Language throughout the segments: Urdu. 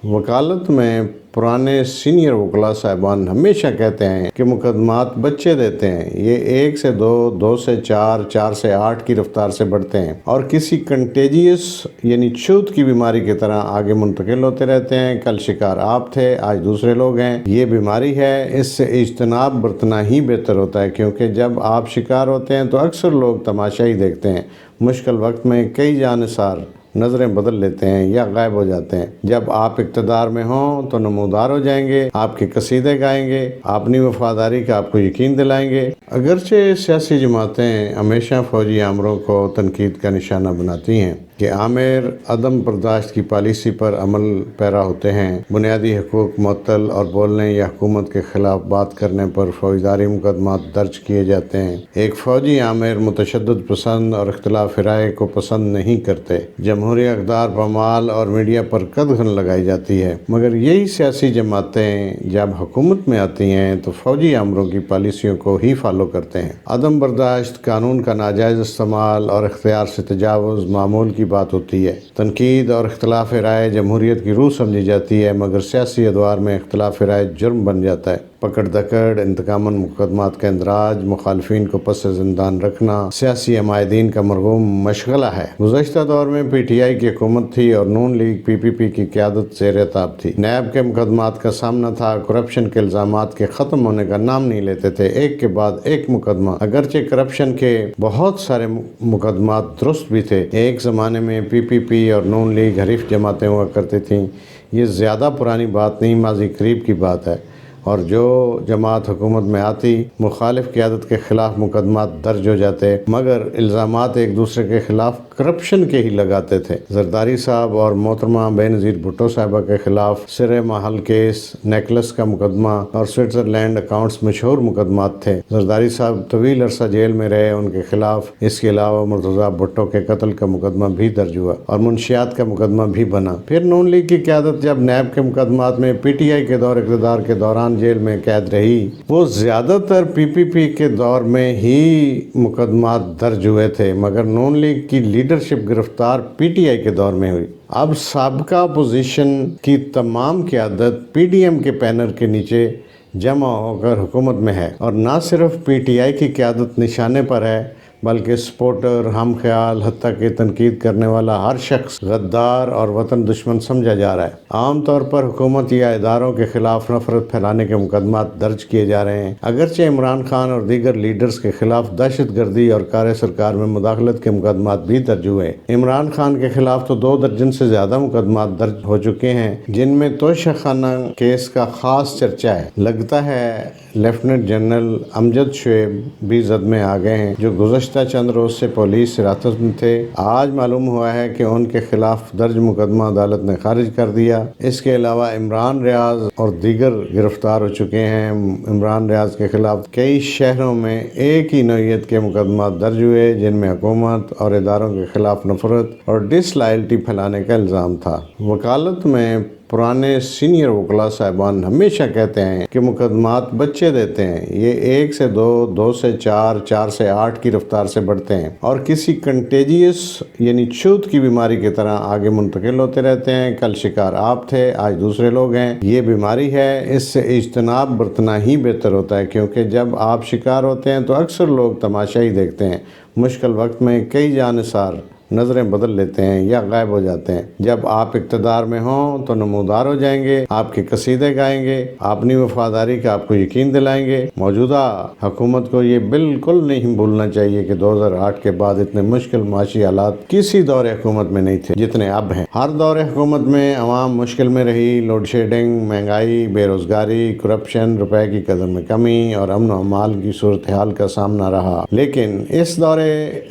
وکالت میں پرانے سینئر وکلاء صاحبان ہمیشہ کہتے ہیں کہ مقدمات بچے دیتے ہیں، یہ 1 سے 2، 2 سے 4، 4 سے 8 کی رفتار سے بڑھتے ہیں اور کسی کنٹیجیس یعنی چھوت کی بیماری کی طرح آگے منتقل ہوتے رہتے ہیں۔ کل شکار آپ تھے، آج دوسرے لوگ ہیں۔ یہ بیماری ہے، اس سے اجتناب برتنا ہی بہتر ہوتا ہے، کیونکہ جب آپ شکار ہوتے ہیں تو اکثر لوگ تماشا ہی دیکھتے ہیں۔ مشکل وقت میں کئی جانثار نظریں بدل لیتے ہیں یا غائب ہو جاتے ہیں۔ جب آپ اقتدار میں ہوں تو نمودار ہو جائیں گے، آپ کے قصیدے گائیں گے، اپنی وفاداری کا آپ کو یقین دلائیں گے۔ اگرچہ سیاسی جماعتیں ہمیشہ فوجی آمروں کو تنقید کا نشانہ بناتی ہیں کہ آمر عدم برداشت کی پالیسی پر عمل پیرا ہوتے ہیں، بنیادی حقوق معطل اور بولنے یا حکومت کے خلاف بات کرنے پر فوجداری مقدمات درج کیے جاتے ہیں۔ ایک فوجی آمر متشدد پسند اور اختلاف رائے کو پسند نہیں کرتے۔ جمہوری اقدار پامال اور میڈیا پر قدغن لگائی جاتی ہے، مگر یہی سیاسی جماعتیں جب حکومت میں آتی ہیں تو فوجی آمروں کی پالیسیوں کو ہی فالو کرتے ہیں۔ عدم برداشت، قانون کا ناجائز استعمال اور اختیار سے تجاوز معمول کی بات ہوتی ہے۔ تنقید اور اختلاف رائے جمہوریت کی روح سمجھی جاتی ہے، مگر سیاسی ادوار میں اختلاف رائے جرم بن جاتا ہے۔ پکڑ دکڑ، انتقاماً مقدمات کا اندراج، مخالفین کو پس زندان رکھنا سیاسی عمائدین کا مرغوب مشغلہ ہے۔ گزشتہ دور میں پی ٹی آئی کی حکومت تھی اور نون لیگ پی پی پی کی قیادت زیر تاب تھی۔ نیب کے مقدمات کا سامنا تھا، کرپشن کے الزامات کے ختم ہونے کا نام نہیں لیتے تھے، ایک کے بعد ایک مقدمہ۔ اگرچہ کرپشن کے بہت سارے مقدمات درست بھی تھے۔ ایک زمانے میں پی پی پی اور نون لیگ حریف جماعتیں ہوا کرتی تھیں۔ یہ زیادہ پرانی بات نہیں، ماضی قریب کی بات ہے، اور جو جماعت حکومت میں آتی مخالف قیادت کے خلاف مقدمات درج ہو جاتے، مگر الزامات ایک دوسرے کے خلاف کرپشن کے ہی لگاتے تھے۔ زرداری صاحب اور محترمہ بے نظیر بھٹو صاحبہ کے خلاف سر محل کیس، نیکلس کا مقدمہ اور سوئٹزرلینڈ اکاؤنٹس مشہور مقدمات تھے۔ زرداری صاحب طویل عرصہ جیل میں رہے، ان کے خلاف اس کے علاوہ مرتضیٰ بھٹو کے قتل کا مقدمہ بھی درج ہوا اور منشیات کا مقدمہ بھی بنا۔ پھر نون لیگ کی قیادت جب نیب کے مقدمات میں پی ٹی آئی کے دور اقتدار کے دوران جیل میں قید رہی، وہ زیادہ تر پی پی پی کے دور میں ہی مقدمات درج ہوئے تھے، مگر نون لیگ کی لیڈرشپ گرفتار پی ٹی آئی کے دور میں ہوئی۔ اب سابقہ اپوزیشن کی تمام قیادت پی ڈی ایم کے پینر کے نیچے جمع ہو کر حکومت میں ہے، اور نہ صرف پی ٹی آئی کی قیادت نشانے پر ہے بلکہ سپورٹر، ہم خیال، حتیٰ کہ تنقید کرنے والا ہر شخص غدار اور وطن دشمن سمجھا جا رہا ہے۔ عام طور پر حکومت یا اداروں کے خلاف نفرت پھیلانے کے مقدمات درج کیے جا رہے ہیں۔ اگرچہ عمران خان اور دیگر لیڈرز کے خلاف دہشت گردی اور کار سرکار میں مداخلت کے مقدمات بھی درج ہوئے۔ عمران خان کے خلاف تو 2 درجن سے زیادہ مقدمات درج ہو چکے ہیں، جن میں توشہ خانہ کیس کا خاص چرچا ہے۔ لگتا ہے لیفٹیننٹ جنرل امجد شعیب بھی زد میں آ گئے ہیں، جو گزشتہ چند روز سے پولیس حراست میں تھے۔ آج معلوم ہوا ہے کہ ان کے خلاف درج مقدمہ عدالت نے خارج کر دیا۔ اس کے علاوہ عمران ریاض اور دیگر گرفتار ہو چکے ہیں۔ عمران ریاض کے خلاف کئی شہروں میں ایک ہی نوعیت کے مقدمات درج ہوئے، جن میں حکومت اور اداروں کے خلاف نفرت اور ڈس لائلٹی پھیلانے کا الزام تھا۔ وکالت میں پرانے سینئر وکلاء صاحبان ہمیشہ کہتے ہیں کہ مقدمات بچے دیتے ہیں، یہ 1 سے 2، 2 سے 4، 4 سے 8 کی رفتار سے بڑھتے ہیں اور کسی کنٹیجیس یعنی چھوت کی بیماری کی طرح آگے منتقل ہوتے رہتے ہیں۔ کل شکار آپ تھے، آج دوسرے لوگ ہیں۔ یہ بیماری ہے، اس سے اجتناب برتنا ہی بہتر ہوتا ہے، کیونکہ جب آپ شکار ہوتے ہیں تو اکثر لوگ تماشا ہی دیکھتے ہیں۔ مشکل وقت میں کئی جانثار نظریں بدل لیتے ہیں یا غائب ہو جاتے ہیں۔ جب آپ اقتدار میں ہوں تو نمودار ہو جائیں گے، آپ کے قصیدے گائیں گے، اپنی وفاداری کا آپ کو یقین دلائیں گے۔ موجودہ حکومت کو یہ بالکل نہیں بھولنا چاہیے کہ 2008 کے بعد اتنے مشکل معاشی حالات کسی دور حکومت میں نہیں تھے جتنے اب ہیں۔ ہر دور حکومت میں عوام مشکل میں رہی، لوڈ شیڈنگ، مہنگائی، بے روزگاری، کرپشن، روپے کی قدر میں کمی اور امن و امان کی صورتحال کا سامنا رہا، لیکن اس دور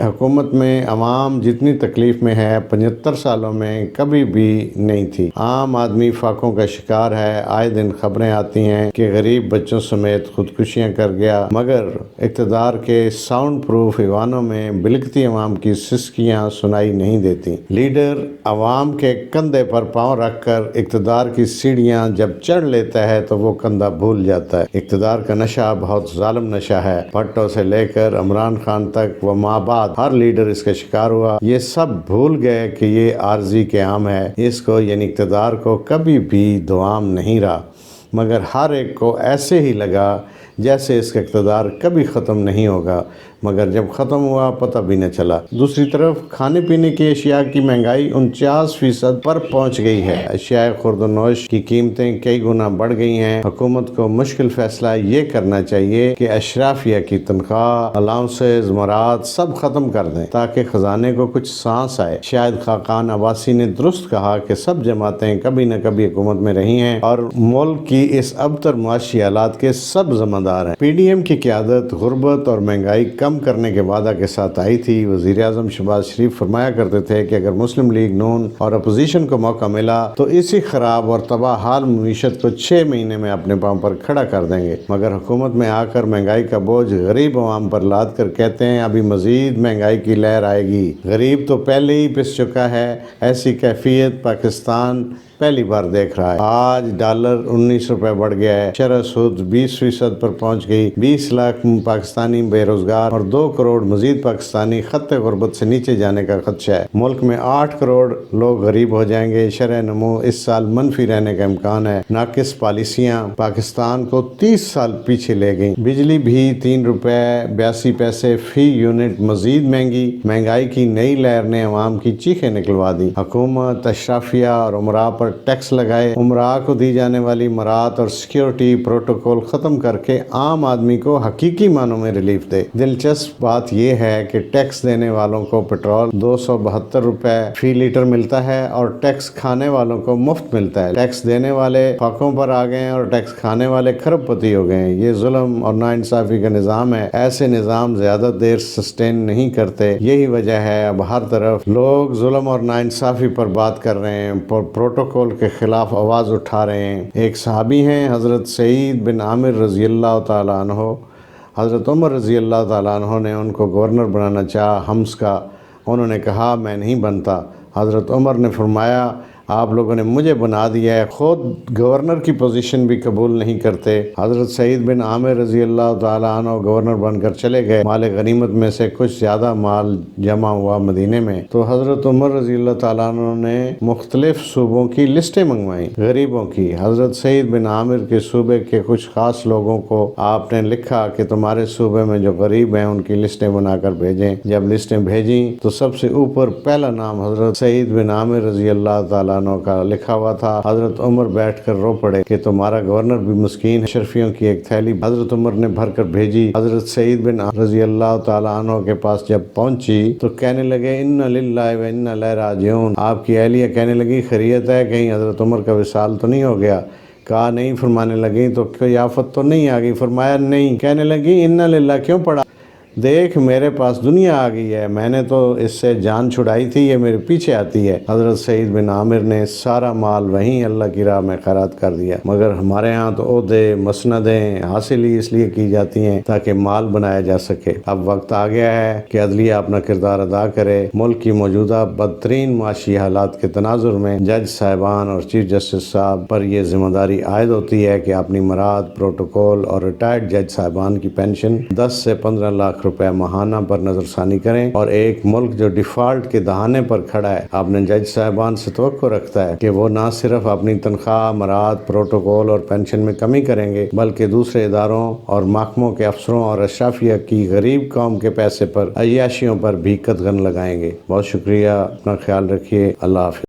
حکومت میں عوام جتنی تکلیف میں ہے 75 سالوں میں کبھی بھی نہیں تھی۔ عام آدمی فاقوں کا شکار ہے۔ آئے دن خبریں آتی ہیں کہ غریب بچوں سمیت خودکشیاں کر گیا، مگر اقتدار کے ساؤنڈ پروف ایوانوں میں بلکتی عوام کی سسکیاں سنائی نہیں دیتی۔ لیڈر عوام کے کندھے پر پاؤں رکھ کر اقتدار کی سیڑھیاں جب چڑھ لیتا ہے تو وہ کندھا بھول جاتا ہے۔ اقتدار کا نشہ بہت ظالم نشہ ہے۔ بھٹو سے لے کر عمران خان تک و ما بعد ہر لیڈر اس کا شکار ہوا۔ یہ یہ سب بھول گئے کہ یہ عارضی قیام ہے، اس کو یعنی اقتدار کو کبھی بھی دوام نہیں رہا، مگر ہر ایک کو ایسے ہی لگا جیسے اس کا اقتدار کبھی ختم نہیں ہوگا، مگر جب ختم ہوا پتہ بھی نہ چلا۔ دوسری طرف کھانے پینے کی اشیاء کی مہنگائی 49% پر پہنچ گئی ہے۔ اشیاء خورد و نوش کی قیمتیں کئی گنا بڑھ گئی ہیں۔ حکومت کو مشکل فیصلہ یہ کرنا چاہیے کہ اشرافیہ کی تنخواہ، الاؤنسز، مراد سب ختم کر دیں تاکہ خزانے کو کچھ سانس آئے۔ شاہد خاقان عباسی نے درست کہا کہ سب جماعتیں کبھی نہ کبھی حکومت میں رہی ہیں اور ملک کی اس ابتر معاشی حالات کے سب ذمہ دار ہیں۔ پی ڈی ایم کی قیادت غربت اور مہنگائی کم کرنے کے وعدہ کے ساتھ آئی تھی۔ وزیر اعظم شہباز شریف فرمایا کرتے تھے کہ اگر مسلم لیگ نون اور اپوزیشن کو موقع ملا تو اسی خراب اور تباہ حال معیشت کو 6 مہینے میں اپنے پاؤں پر کھڑا کر دیں گے، مگر حکومت میں آ کر مہنگائی کا بوجھ غریب عوام پر لاد کر کہتے ہیں ابھی مزید مہنگائی کی لہر آئے گی۔ غریب تو پہلے ہی پس چکا ہے۔ ایسی کیفیت پاکستان پہلی بار دیکھ رہا ہے۔ آج ڈالر 19 روپے بڑھ گیا ہے، شرح سود 20% پر پہنچ گئی، 20 لاکھ پاکستانی بے روزگار اور 2 کروڑ مزید پاکستانی خط غربت سے نیچے جانے کا خدشہ ہے۔ ملک میں 8 کروڑ لوگ غریب ہو جائیں گے۔ شرح نمو اس سال منفی رہنے کا امکان ہے۔ ناقص پالیسیاں پاکستان کو 30 سال پیچھے لے گئیں۔ بجلی بھی 3 روپے 82 پیسے فی یونٹ مزید مہنگی۔ مہنگائی کی نئی لہر نے عوام کی چیخیں نکلوا دی۔ حکومت اشرافیہ اور امراء پر ٹیکس لگائے، امراء کو دی جانے والی مراد اور سیکیورٹی پروٹوکول ختم کر کے عام آدمی کو حقیقی معنوں میں ریلیف دے۔ دلچسپ بات یہ ہے کہ ٹیکس دینے والوں کو پٹرول 272 روپے فی لیٹر ملتا ہے اور ٹیکس کھانے والوں کو مفت ملتا ہے۔ ٹیکس دینے والے فاقوں پر آ گئے ہیں اور ٹیکس کھانے والے کھرب پتی ہو گئے ہیں۔ یہ ظلم اور ناانصافی کا نظام ہے۔ ایسے نظام زیادہ دیر سسٹین نہیں کرتے۔ یہی وجہ ہے اب ہر طرف لوگ ظلم اور ناانصافی پر بات کر رہے ہیں، پروٹوکول کے خلاف آواز اٹھا رہے ہیں۔ ایک صحابی ہیں حضرت سعید بن عامر رضی اللہ تعالیٰ عنہ، حضرت عمر رضی اللہ تعالیٰ عنہ نے ان کو گورنر بنانا چاہا حمص کا۔ انہوں نے کہا میں نہیں بنتا۔ حضرت عمر نے فرمایا آپ لوگوں نے مجھے بنا دیا ہے، خود گورنر کی پوزیشن بھی قبول نہیں کرتے۔ حضرت سعید بن عامر رضی اللہ تعالیٰ عنہ گورنر بن کر چلے گئے۔ مال غنیمت میں سے کچھ زیادہ مال جمع ہوا مدینے میں، تو حضرت عمر رضی اللہ تعالیٰ عنہ نے مختلف صوبوں کی لسٹیں منگوائیں غریبوں کی۔ حضرت سعید بن عامر کے صوبے کے کچھ خاص لوگوں کو آپ نے لکھا کہ تمہارے صوبے میں جو غریب ہیں ان کی لسٹیں بنا کر بھیجیں۔ جب لسٹیں بھیجیں تو سب سے اوپر پہلا نام حضرت سعید بن عامر رضی اللہ تعالیٰ کا لکھا ہوا تھا۔ حضرت عمر بیٹھ کر رو پڑے کہ تمہارا گورنر بھی مسکین ہے۔ اشرفیوں کی ایک تھیلی حضرت عمر نے بھر کر بھیجی۔ حضرت سعید بن رضی اللہ تعالیٰ عنہ کے پاس جب پہنچی تو کہنے لگے انا للہ و انا الیہ راجعون۔ آپ کی اہلیہ کہنے لگی خیریت ہے، کہیں حضرت عمر کا وصال تو نہیں ہو گیا؟ کہا نہیں۔ فرمانے لگی تو کوئی آفت تو نہیں آ گئی؟ فرمایا نہیں۔ کہنے لگی انا للہ کیوں پڑھا؟ دیکھ میرے پاس دنیا آ گئی ہے، میں نے تو اس سے جان چھڑائی تھی، یہ میرے پیچھے آتی ہے۔ حضرت سعید بن عامر نے سارا مال وہیں اللہ کی راہ میں خیرات کر دیا۔ مگر ہمارے ہاں تو عہدے مسندیں حاصل ہی اس لیے کی جاتی ہیں تاکہ مال بنایا جا سکے۔ اب وقت آ گیا ہے کہ عدلیہ اپنا کردار ادا کرے۔ ملک کی موجودہ بدترین معاشی حالات کے تناظر میں جج صاحبان اور چیف جسٹس صاحب پر یہ ذمہ داری عائد ہوتی ہے کہ اپنی مراد، پروٹوکول اور ریٹائرڈ جج صاحبان کی پینشن 10 سے 15 لاکھ روپے ماہانہ پر نظر ثانی کریں۔ اور ایک ملک جو ڈیفالٹ کے دہانے پر کھڑا ہے اپنے جج صاحبان سے توقع رکھتا ہے کہ وہ نہ صرف اپنی تنخواہ، مراد، پروٹوکول اور پینشن میں کمی کریں گے بلکہ دوسرے اداروں اور محکموں کے افسروں اور اشرافیہ کی غریب قوم کے پیسے پر عیاشیوں پر بھی قدغن لگائیں گے۔ بہت شکریہ، اپنا خیال رکھیے، اللہ حافظ۔